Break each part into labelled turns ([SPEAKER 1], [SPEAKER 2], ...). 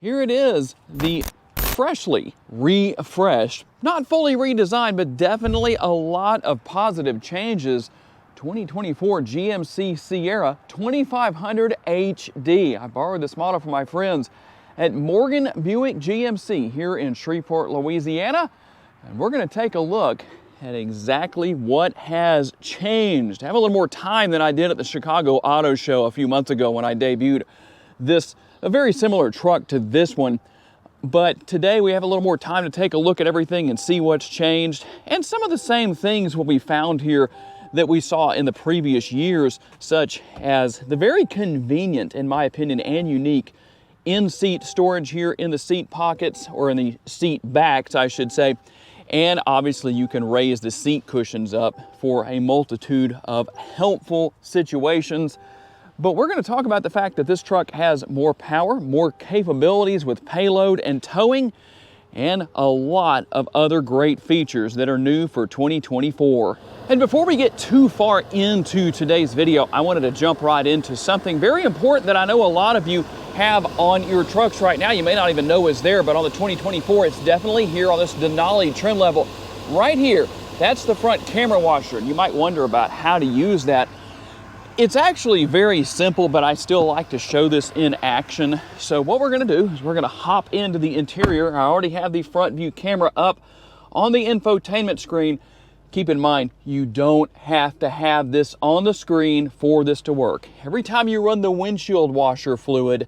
[SPEAKER 1] Here it is, the freshly refreshed, not fully redesigned, but definitely a lot of positive changes. 2024 GMC Sierra 2500 HD. I borrowed this model from my friends at Morgan Buick GMC here in Shreveport, Louisiana. And we're going to take a look at exactly what has changed. I have a little more time than I did at the Chicago Auto Show a few months ago when I debuted a very similar truck to this one. But today we have a little more time to take a look at everything and see what's changed. And some of the same things will be found here that we saw in the previous years, such as the very convenient, in my opinion, and unique in-seat storage here in the seat pockets, or in the seat backs, I should say. And obviously you can raise the seat cushions up for a multitude of helpful situations. But we're going to talk about the fact that this truck has more power, more capabilities with payload and towing, and a lot of other great features that are new for 2024. And before we get too far into today's video, I wanted to jump right into something very important that I know a lot of you have on your trucks right now. You may not even know is there, but on the 2024, it's definitely here on this Denali trim level. Right here, that's the front camera washer. And you might wonder about how to use that. It's actually very simple, but I still like to show this in action. So what we're gonna do is we're gonna hop into the interior. I already have the front view camera up on the infotainment screen. Keep in mind, you don't have to have this on the screen for this to work. Every time you run the windshield washer fluid,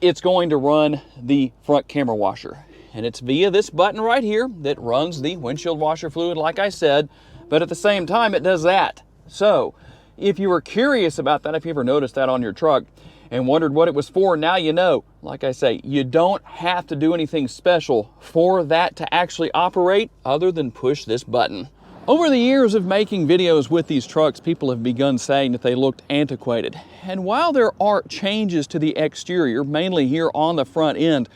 [SPEAKER 1] it's going to run the front camera washer. And it's via this button right here that runs the windshield washer fluid, like I said, but at the same time, it does that. So, if you were curious about that, if you ever noticed that on your truck and wondered what it was for, now you know. Like I say, you don't have to do anything special for that to actually operate other than push this button. Over the years of making videos with these trucks, people have begun saying that they looked antiquated. And while there are changes to the exterior, mainly here on the front end,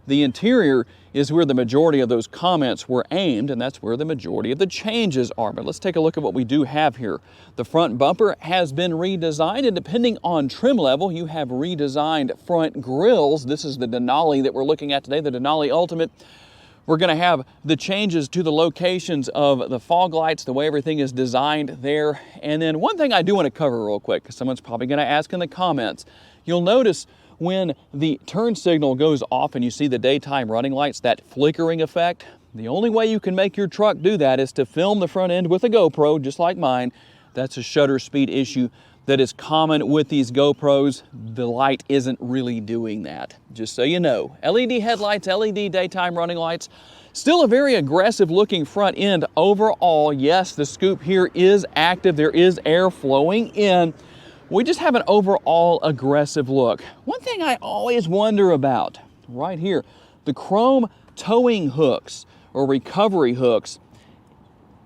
[SPEAKER 1] the interior is where the majority of those comments were aimed, and that's where the majority of the changes are. But let's take a look at what we do have here. The front bumper has been redesigned, and depending on trim level, you have redesigned front grills. This is the Denali that we're looking at today, the Denali Ultimate. We're gonna have the changes to the locations of the fog lights, the way everything is designed there. And then one thing I do wanna cover real quick, because someone's probably gonna ask in the comments, you'll notice when the turn signal goes off and you see the daytime running lights, that flickering effect, the only way you can make your truck do that is to film the front end with a GoPro, just like mine. That's a shutter speed issue that is common with these GoPros. The light isn't really doing that, just so you know. LED headlights, LED daytime running lights. Still a very aggressive looking front end overall. Yes, the scoop here is active. There is air flowing in. We just have an overall aggressive look. One thing I always wonder about, right here, the chrome towing hooks or recovery hooks.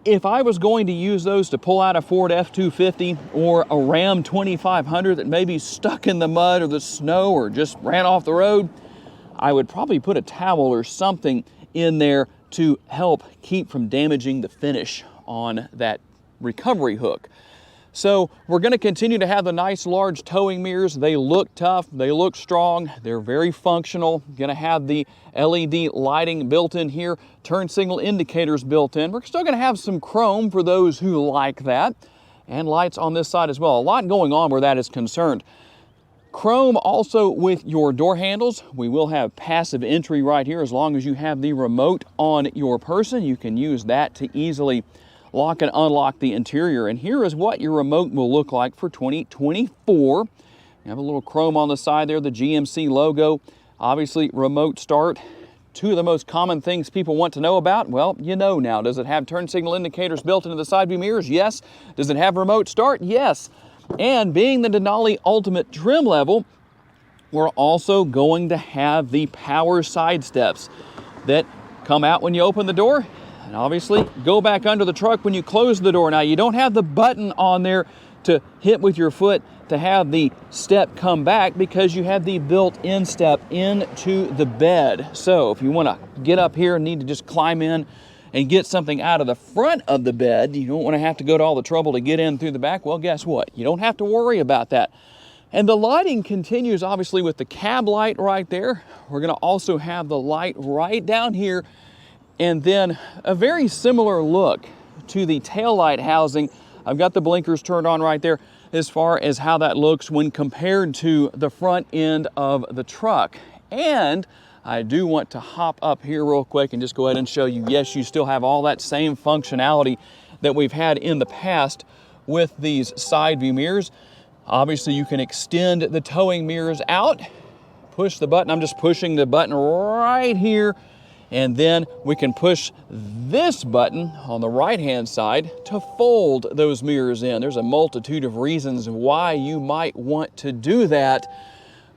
[SPEAKER 1] If I was going to use those to pull out a Ford F-250 or a Ram 2500 that may be stuck in the mud or the snow or just ran off the road, I would probably put a towel or something in there to help keep from damaging the finish on that recovery hook. So we're going to continue to have the nice large towing mirrors. They look tough, they look strong, they're very functional. Going to have the LED lighting built in here, turn signal indicators built in. We're still going to have some chrome for those who like that, and lights on this side as well. A lot going on where that is concerned. Chrome also with your door handles. We will have passive entry right here. As long as you have the remote on your person, you can use that to easily lock and unlock the interior. And here is what your remote will look like for 2024. You have a little chrome on the side there, the GMC logo. Obviously, remote start. Two of the most common things people want to know about. Well, you know now. Does it have turn signal indicators built into the side view mirrors? Yes. Does it have remote start? Yes. And being the Denali Ultimate trim level, we're also going to have the power side steps that come out when you open the door, and obviously go back under the truck when you close the door. Now, you don't have the button on there to hit with your foot to have the step come back because you have the built-in step into the bed. So if you want to get up here and need to just climb in and get something out of the front of the bed, you don't want to have to go to all the trouble to get in through the back, well, guess what? You don't have to worry about that. And the lighting continues obviously with the cab light right there. We're gonna also have the light right down here, and then a very similar look to the tail light housing. I've got the blinkers turned on right there as far as how that looks when compared to the front end of the truck. And I do want to hop up here real quick and just go ahead and show you, yes, you still have all that same functionality that we've had in the past with these side view mirrors. Obviously, you can extend the towing mirrors out, push the button. I'm just pushing the button right here, and then we can push this button on the right-hand side to fold those mirrors in. There's a multitude of reasons why you might want to do that,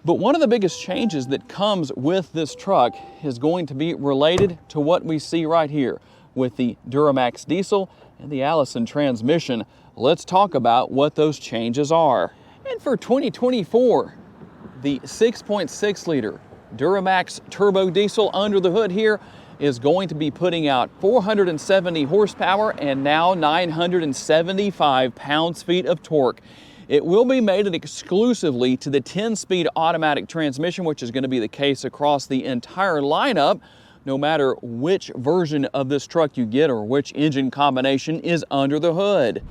[SPEAKER 1] but one of the biggest changes that comes with this truck is going to be related to what we see right here with the Duramax diesel and the Allison transmission. Let's talk about what those changes are. And for 2024, the 6.6 liter Duramax turbo diesel under the hood here is going to be putting out 470 horsepower and now 975 pounds-feet of torque. It will be mated exclusively to the 10-speed automatic transmission, which is going to be the case across the entire lineup, no matter which version of this truck you get or which engine combination is under the hood.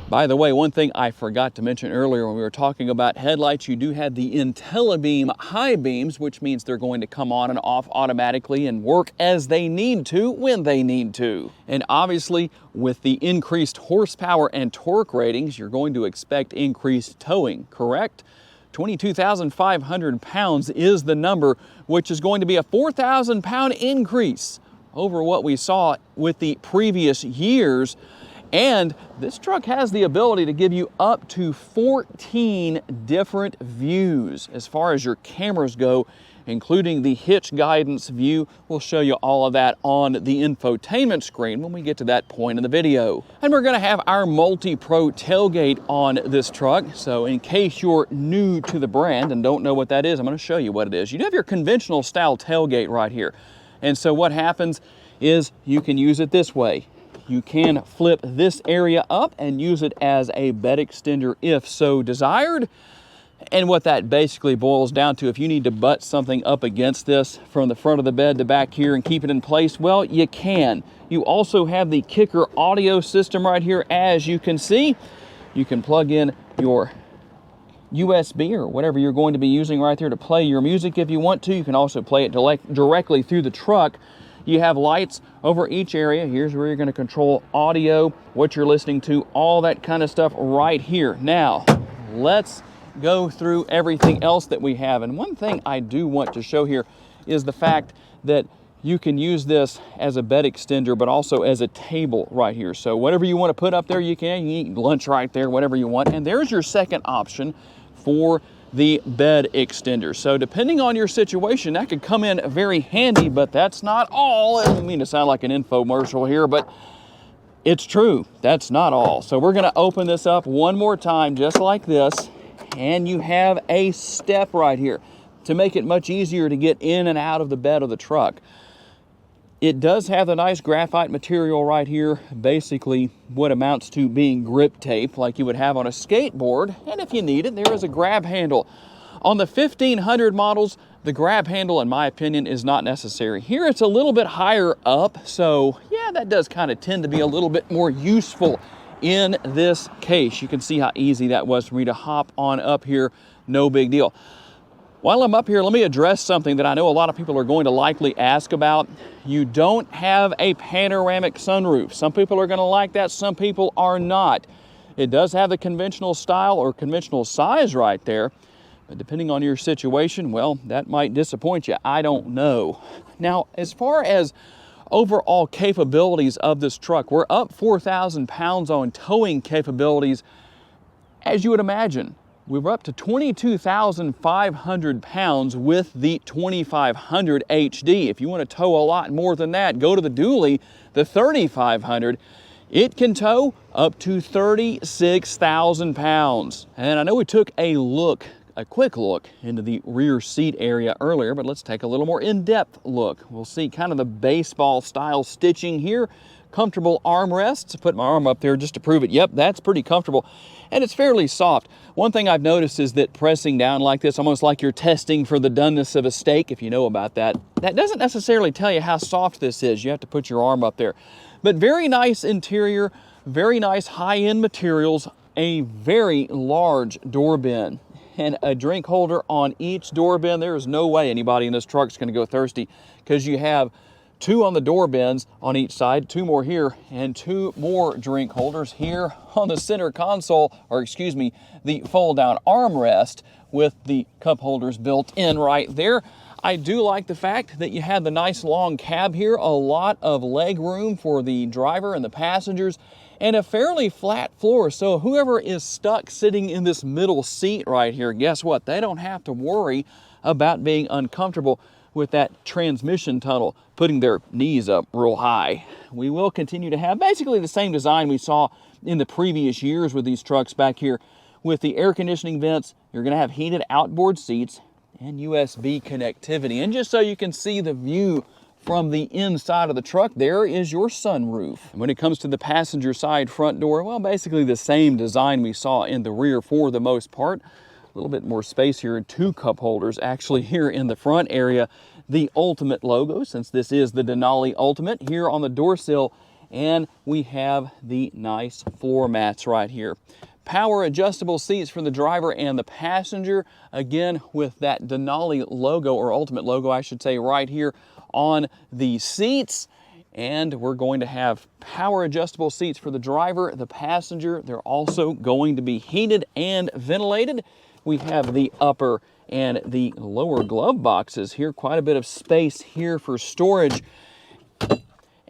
[SPEAKER 1] By the way, one thing I forgot to mention earlier when we were talking about headlights, you do have the IntelliBeam high beams, which means they're going to come on and off automatically and work as they need to when they need to. And obviously, with the increased horsepower and torque ratings, you're going to expect increased towing, correct? 22,500 pounds is the number, which is going to be a 4,000 pound increase over what we saw with the previous years. And this truck has the ability to give you up to 14 different views as far as your cameras go, including the hitch guidance view. We'll show you all of that on the infotainment screen when we get to that point in the video. And we're gonna have our multi-pro tailgate on this truck. So in case you're new to the brand and don't know what that is, I'm gonna show you what it is. You have your conventional style tailgate right here. And so what happens is you can use it this way. You can flip this area up and use it as a bed extender if so desired. And what that basically boils down to, if you need to butt something up against this from the front of the bed to back here and keep it in place, well, you can. You also have the kicker audio system right here. As you can see, you can plug in your USB or whatever you're going to be using right there to play your music if you want to. You can also play it directly through the truck. You have lights over each area. Here's where you're going to control audio, what you're listening to, all that kind of stuff right here. Now, let's go through everything else that we have. And one thing I do want to show here is the fact that you can use this as a bed extender, but also as a table right here. So whatever you want to put up there, you can. You can eat lunch right there, whatever you want. And there's your second option for the bed extender. So depending on your situation, that could come in very handy, but that's not all. I don't mean to sound like an infomercial here, but it's true. That's not all. So we're gonna open this up one more time, just like this, and you have a step right here to make it much easier to get in and out of the bed of the truck. It does have the nice graphite material right here, basically what amounts to being grip tape like you would have on a skateboard. And if you need it, there is a grab handle. On the 1500 models, the grab handle, in my opinion, is not necessary. Here it's a little bit higher up, so yeah, that does kind of tend to be a little bit more useful in this case. You can see how easy that was for me to hop on up here, no big deal. While I'm up here, let me address something that I know a lot of people are going to likely ask about. You don't have a panoramic sunroof. Some people are going to like that, some people are not. It does have the conventional style or conventional size right there, but depending on your situation, well, that might disappoint you. I don't know. Now, as far as overall capabilities of this truck, we're up 4,000 pounds on towing capabilities, as you would imagine. We're up to 22,500 pounds with the 2500 HD. If you want to tow a lot more than that, go to the dually, the 3500. It can tow up to 36,000 pounds. And I know we took a look a quick look into the rear seat area earlier, but let's take a little more in-depth look. We'll see kind of the baseball style stitching here. Comfortable armrests. Put my arm up there just to prove it. Yep, that's pretty comfortable. And it's fairly soft. One thing I've noticed is that pressing down like this, almost like you're testing for the doneness of a steak, if you know about that, that doesn't necessarily tell you how soft this is. You have to put your arm up there. But very nice interior, very nice high-end materials, a very large door bin, and a drink holder on each door bin. There is no way anybody in this truck is going to go thirsty, because you have 2 on the door bins on each side, 2 more here, and 2 more drink holders here on the center console, or excuse me, the fold-down armrest with the cup holders built in right there. I do like the fact that you have the nice long cab here, a lot of leg room for the driver and the passengers, and a fairly flat floor. So whoever is stuck sitting in this middle seat right here, guess what? They don't have to worry about being uncomfortable with that transmission tunnel, putting their knees up real high. We will continue to have basically the same design we saw in the previous years with these trucks back here. With the air conditioning vents, you're gonna have heated outboard seats and USB connectivity. And just so you can see the view from the inside of the truck, there is your sunroof. And when it comes to the passenger side front door, well, basically the same design we saw in the rear for the most part. A little bit more space here, 2 cup holders actually here in the front area. The Ultimate logo, since this is the Denali Ultimate, here on the door sill. And we have the nice floor mats right here. Power adjustable seats for the driver and the passenger, again with that Denali logo, or Ultimate logo I should say, right here on the seats. And we're going to have power adjustable seats for the driver, the passenger. They're also going to be heated and ventilated. We have the upper and the lower glove boxes here. Quite a bit of space here for storage.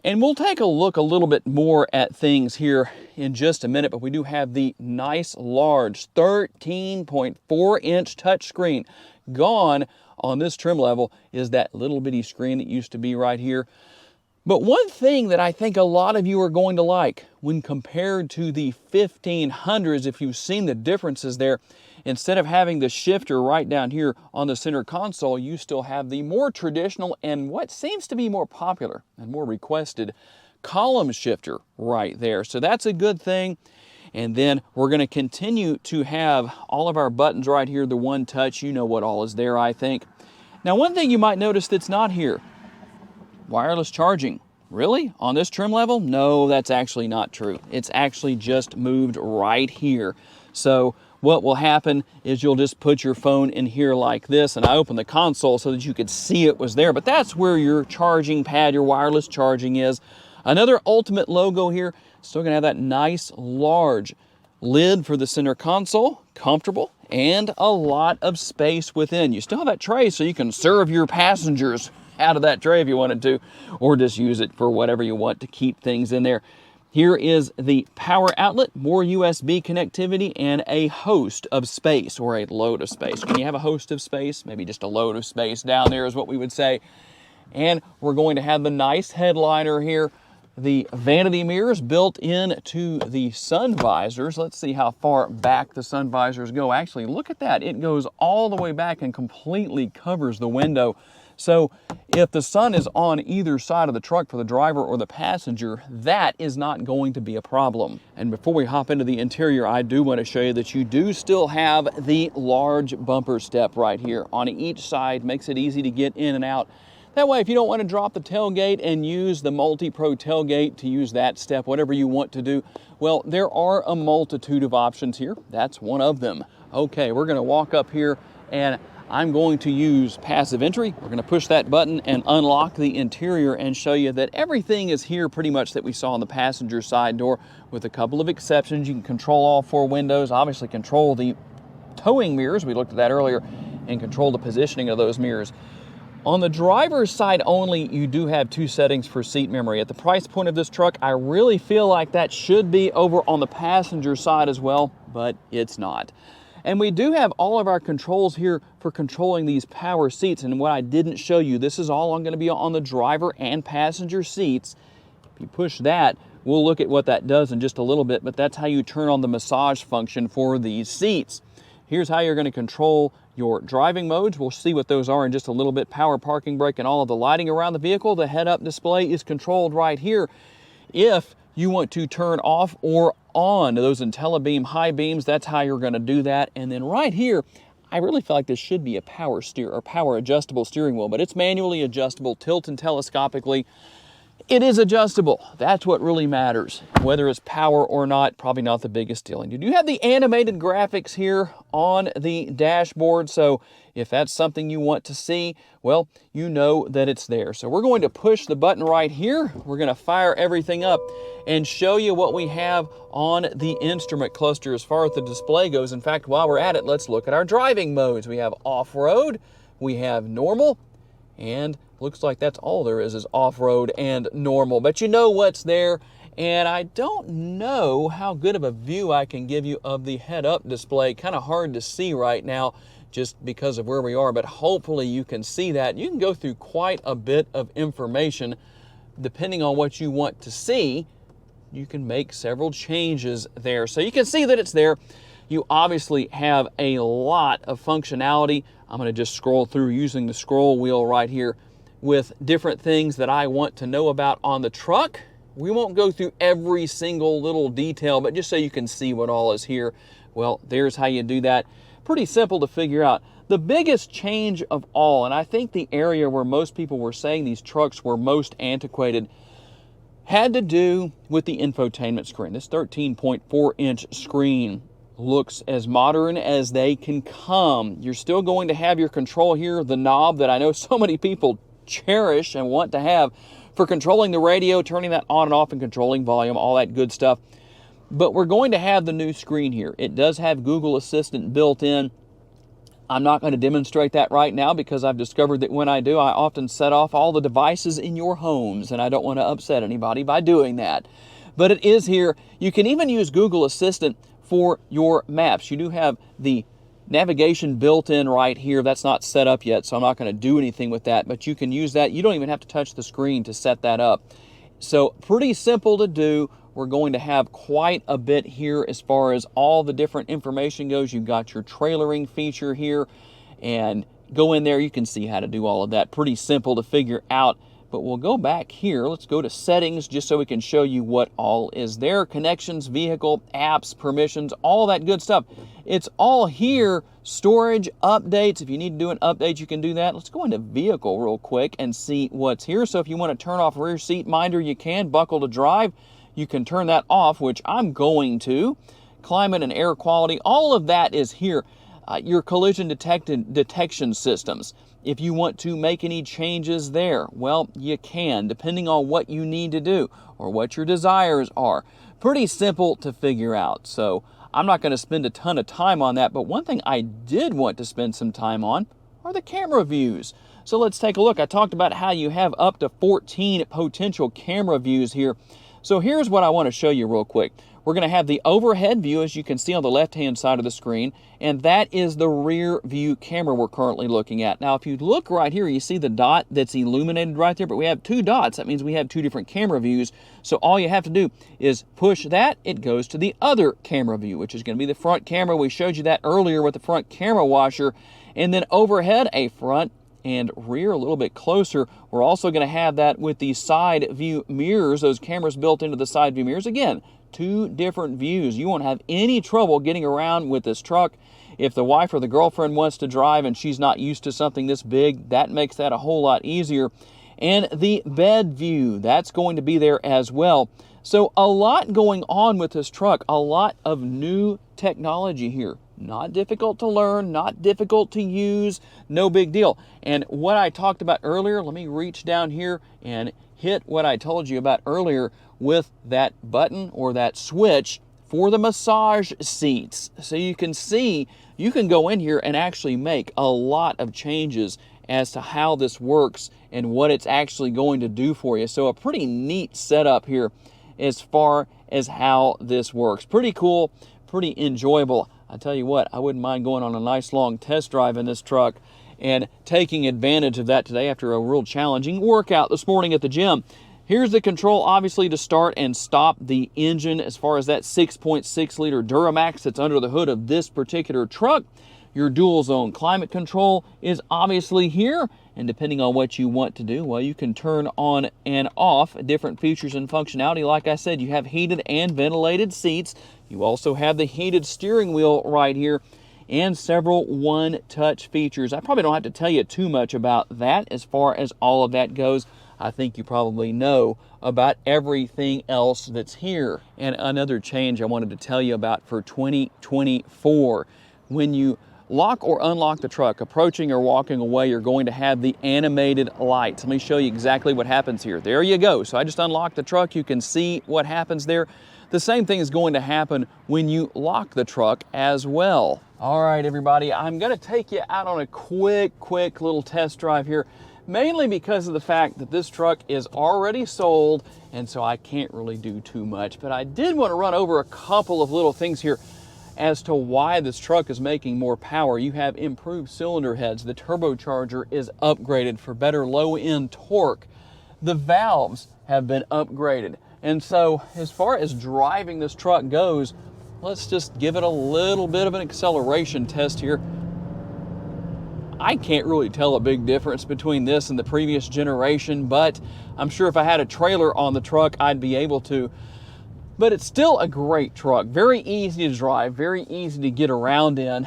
[SPEAKER 1] And we'll take a look a little bit more at things here in just a minute, but we do have the nice large 13.4-inch touchscreen. Gone on this trim level is that little bitty screen that used to be right here. But one thing that I think a lot of you are going to like when compared to the 1500s, if you've seen the differences there, instead of having the shifter right down here on the center console, you still have the more traditional and what seems to be more popular and more requested column shifter right there. So that's a good thing. And then we're going to continue to have all of our buttons right here, the one touch. You know what all is there, I think. Now, one thing you might notice that's not here, wireless charging. Really? On this trim level? No, that's actually not true. It's actually just moved right here. So what will happen is you'll just put your phone in here like this, and I opened the console so that you could see it was there, but that's where your charging pad, your wireless charging is. Another Ultimate logo here. Still gonna have that nice large lid for the center console, comfortable, and a lot of space within. You still have that tray so you can serve your passengers out of that tray if you wanted to, or just use it for whatever you want to keep things in there. Here is the power outlet, more USB connectivity, and a host of space, or a load of space. When you have a host of space, maybe just a load of space down there is what we would say. And we're going to have the nice headliner here, the vanity mirrors built into the sun visors. Let's see how far back the sun visors go. Actually, look at that. It goes all the way back and completely covers the window. So if the sun is on either side of the truck for the driver or the passenger, that is not going to be a problem. And before we hop into the interior, I do want to show you that you do still have the large bumper step right here on each side. Makes it easy to get in and out. That way, if you don't want to drop the tailgate and use the Multi-Pro tailgate to use that step, whatever you want to do, well, there are a multitude of options here. That's one of them. Okay, we're going to walk up here and I'm going to use passive entry. We're going to push that button and unlock the interior and show you that everything is here pretty much that we saw on the passenger side door, with a couple of exceptions. You can control all 4 windows, obviously control the towing mirrors, we looked at that earlier, and control the positioning of those mirrors. On the driver's side only, you do have 2 settings for seat memory. At the price point of this truck, I really feel like that should be over on the passenger side as well, but it's not. And we do have all of our controls here for controlling these power seats. And what I didn't show you, this is all going to be on the driver and passenger seats. If you push that, we'll look at what that does in just a little bit, but that's how you turn on the massage function for these seats. Here's how you're going to control your driving modes. We'll see what those are in just a little bit. Power, parking brake, and all of the lighting around the vehicle. The head-up display is controlled right here. If you want to turn off or on those IntelliBeam high beams, that's how you're going to do that. And then right here, I really feel like this should be a power adjustable steering wheel, but it's manually adjustable, tilt and telescopically. It is adjustable. That's what really matters. Whether it's power or not, probably not the biggest deal. And you do have the animated graphics here on the dashboard. So if that's something you want to see, well, you know that it's there. So we're going to push the button right here. We're going to fire everything up and show you what we have on the instrument cluster as far as the display goes. In fact, while we're at it, let's look at our driving modes. We have off-road, we have normal, and looks like that's all there is off-road and normal. But you know what's there, and I don't know how good of a view I can give you of the head-up display. Kind of hard to see right now just because of where we are, but hopefully you can see that. You can go through quite a bit of information. Depending on what you want to see, you can make several changes there. So you can see that it's there. You obviously have a lot of functionality. I'm going to just scroll through using the scroll wheel right here with different things that I want to know about on the truck. We won't go through every single little detail, but just so you can see what all is here. Well, there's how you do that. Pretty simple to figure out. The biggest change of all, and I think the area where most people were saying these trucks were most antiquated, had to do with the infotainment screen. This 13.4-inch screen looks as modern as they can come. You're still going to have your control here, the knob that I know so many people cherish and want to have for controlling the radio, turning that on and off, and controlling volume, all that good stuff. But we're going to have the new screen here. It does have Google Assistant built in. I'm not going to demonstrate that right now because I've discovered that when I do, I often set off all the devices in your homes, and I don't want to upset anybody by doing that. But it is here. You can even use Google Assistant for your maps. You do have the navigation built in right here. That's not set up yet, so I'm not going to do anything with that, but you can use that. You don't even have to touch the screen to set that up. So pretty simple to do. We're going to have quite a bit here as far as all the different information goes. You've got your trailering feature here, and go in there. You can see how to do all of that. Pretty simple to figure out. But we'll go back here. Let's go to settings just so we can show you what all is there. Connections, vehicle, apps, permissions, all that good stuff. It's all here. Storage, updates. If you need to do an update, you can do that. Let's go into vehicle real quick and see what's here. So if you want to turn off rear seat minder, you can. Buckle to drive, you can turn that off, which I'm going to. Climate and air quality, all of that is here. Your collision detection systems. If you want to make any changes there, well, you can, depending on what you need to do or what your desires are. Pretty simple to figure out. So I'm not going to spend a ton of time on that, but one thing I did want to spend some time on are the camera views. So let's take a look. I talked about how you have up to 14 potential camera views here. So here's what I want to show you real quick. We're going to have the overhead view, as you can see on the left-hand side of the screen, and that is the rear view camera we're currently looking at. Now, if you look right here, you see the dot that's illuminated right there, but we have two dots. That means we have two different camera views. So all you have to do is push that. It goes to the other camera view, which is going to be the front camera. We showed you that earlier with the front camera washer. And then overhead, a front and rear a little bit closer. We're also going to have that with the side view mirrors, those cameras built into the side view mirrors. Again, two different views. You won't have any trouble getting around with this truck. If the wife or the girlfriend wants to drive and she's not used to something this big, that makes that a whole lot easier. And the bed view, that's going to be there as well. So a lot going on with this truck, a lot of new technology here. Not difficult to learn, not difficult to use, no big deal. And what I talked about earlier, let me reach down here and hit what I told you about earlier with that button or that switch for the massage seats. So you can see, you can go in here and actually make a lot of changes as to how this works and what it's actually going to do for you. So a pretty neat setup here as far as how this works. Pretty cool, pretty enjoyable. I tell you what, I wouldn't mind going on a nice long test drive in this truck and taking advantage of that today after a real challenging workout this morning at the gym. Here's the control, obviously, to start and stop the engine as far as that 6.6 liter Duramax that's under the hood of this particular truck. Your dual zone climate control is obviously here, and depending on what you want to do, well, you can turn on and off different features and functionality. Like I said, you have heated and ventilated seats. You also have the heated steering wheel right here, and several one-touch features. I probably don't have to tell you too much about that as far as all of that goes. I think you probably know about everything else that's here. And another change I wanted to tell you about for 2024. When you lock or unlock the truck, approaching or walking away, you're going to have the animated lights. Let me show you exactly what happens here. There you go. So I just unlocked the truck. You can see what happens there. The same thing is going to happen when you lock the truck as well. All right, everybody, I'm going to take you out on a quick little test drive here, mainly because of the fact that this truck is already sold, and so I can't really do too much. But I did want to run over a couple of little things here as to why this truck is making more power. You have improved cylinder heads. The turbocharger is upgraded for better low-end torque. The valves have been upgraded. And so as far as driving this truck goes, let's just give it a little bit of an acceleration test here. I can't really tell a big difference between this and the previous generation, but I'm sure if I had a trailer on the truck, I'd be able to. But it's still a great truck, very easy to drive, very easy to get around in.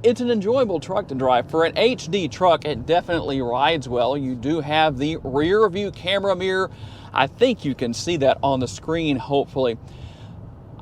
[SPEAKER 1] It's an enjoyable truck to drive. For an HD truck, it definitely rides well. You do have the rear view camera mirror. I think you can see that on the screen, hopefully.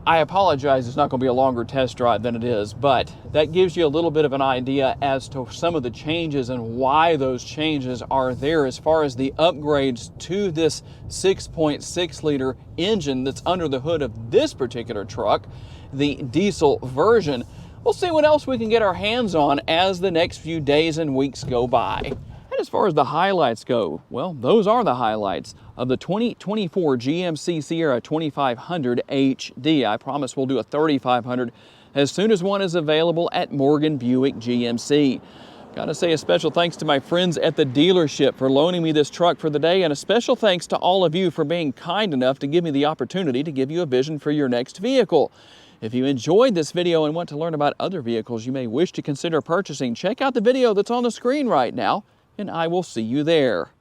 [SPEAKER 1] I apologize, it's not going to be a longer test drive than it is, but that gives you a little bit of an idea as to some of the changes and why those changes are there as far as the upgrades to this 6.6 liter engine that's under the hood of this particular truck, the diesel version. We'll see what else we can get our hands on as the next few days and weeks go by. And as far as the highlights go, well, those are the highlights of the 2024 GMC Sierra 2500 HD. I promise we'll do a 3500 as soon as one is available at Morgan Buick GMC. Gotta say a special thanks to my friends at the dealership for loaning me this truck for the day, and a special thanks to all of you for being kind enough to give me the opportunity to give you a vision for your next vehicle. If you enjoyed this video and want to learn about other vehicles you may wish to consider purchasing, check out the video that's on the screen right now, and I will see you there.